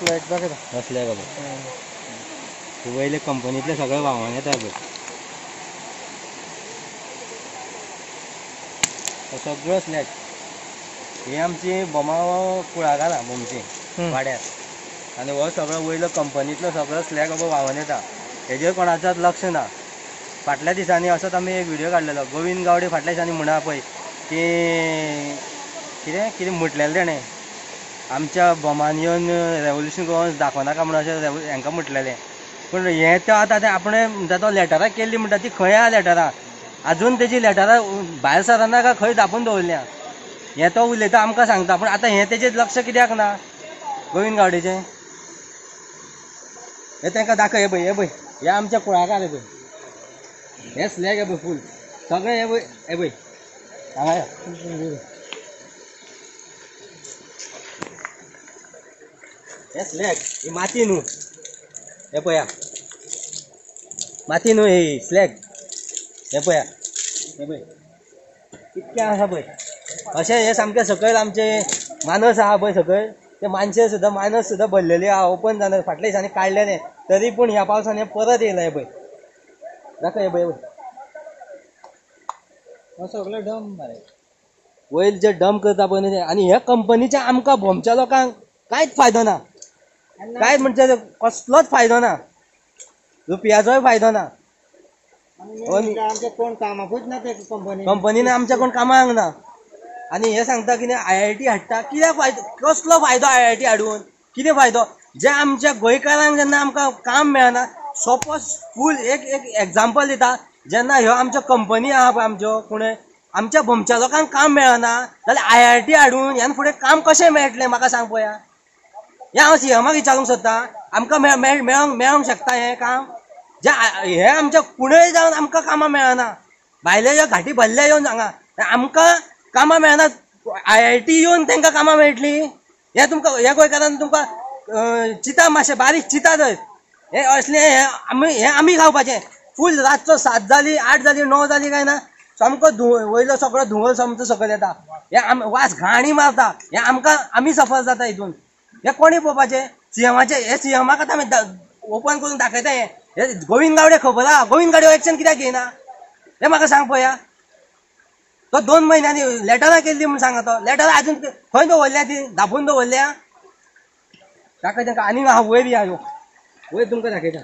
Flat बघा असल्या का तू वयले कंपनीतले सगळे वाहन येतात बघ. सगळं स्लॅग ही आमची बोमा कुळागरां बोमची वाड्यार आनी हो सगळो वयलो कंपनीतलो सगळो स्लॅग बाबा व्हांवन येता. हेजेर कोणाचोच लक्ष ना. फाटल्या दिसांनी असोच आमी एक व्हिडिओ काडलेलो. गोविंद गावडे फाटल्या दिसांनी म्हणा पळय की कितें कितें म्हटलेलें तेणें आमच्या बोमान येवन रेवल्युशन करून दाखोवनाका म्हणून अशें हांकां म्हटलेलें. पूण हें तो आतां तें आपणें म्हणटा तो लेटरां केल्ली म्हणटा ती खंय आहा लेटरां? आजून तेजी लेटरां भायर सरना काय खंय धापून दवरल्या? हें तो उलयता आमकां सांगता पूण आतां हें तेजेर लक्ष कित्याक ना गोविंद गावडेचें? हें तांकां दाखय. हे पळय हे आमच्या कुळागर हे पळय हे स्लॅग हे पळय फूल सगळें हे पळय हांगा हे स्लॅग ही माती न्हू. हे पळया माती न्हू ही स्लॅग. हे पळया हे पळय कितकें आसा पळय. अशें हे सामकें सकयल आमचे मानस आहा पळय सकयल ते मानशे सुद्दां मानस सुद्दां भरलेली आहा. ओपन जालें फाटल्या दिसांनी काडलेलें तरी पूण ह्या पावसान हें परत येयलां. हे पळय दाखय हे पळय सगळे डम मरे वयर जे डम करता पळय न्हू. आनी हे कंपनीचे आमकां भोमच्या लोकांक कांयच फायदो ना. कांयच म्हणजे कसलोच फायदो ना. रुपयाचोय फायदो ना. कोण कामाकूच ना ते कंपनीन आमच्या कोण कामाक ना. आनी हे सांगता कितें IIT हाडटा. कित्याक फायदो? कसलो फायदो IIT हाडून? कितें फायदो? जे आमच्या गोंयकारांक जेन्ना आमकां काम मेळना. सपोज फूल एक एग्जाम्पल दिता जेन्ना ह्यो आमच्यो कंपनी आहा पळय आमच्यो पुणे आमच्या भोमच्या लोकांक काम मेळना जाल्यार IIT हाडून ह्यान फुडें काम कशें मेळटलें म्हाका सांग पळया. हें हांव CMाक विचारूंक सोदतां. आमकां मेळोंक शकता हें काम? जे हे आमच्या कुणय जावन आमकां कामां मेळना. भायले जे घाटी भरले येवन हांगा आमकां कामां मेळना. IIT येवन तांकां कामां मेळटलीं? हे तुमकां हे गोंयकारान तुमकां चिंता मातशें बारीक चिंता तर. हे असलें हे आमी खावपाचें. फूल रातचो 7 जाली 8 जाली 9 जाली काय ना सामको वयलो सगळो धुंवर सामको सकयल येता. हे वास घाणी मारता. हे आमकां आमी सफर जाता हितून. हे कोणी पळोवपाचें? CMाचे हे CMाक आतां आमी ओपन करून दाखयता. हे गोविंद गावडे खबर आहा. गोविंद गावडे एक्शन कित्याक घेयना हें म्हाका सांग पळया. तो 2 म्हयन्यांनी लेटरां केल्ली म्हूण सांगा. तो लेटरां आजून खंय दवरल्या ती धापून दवरल्या. दाखय तांकां आनीक आहा वयर या वयर तुमकां दाखयता.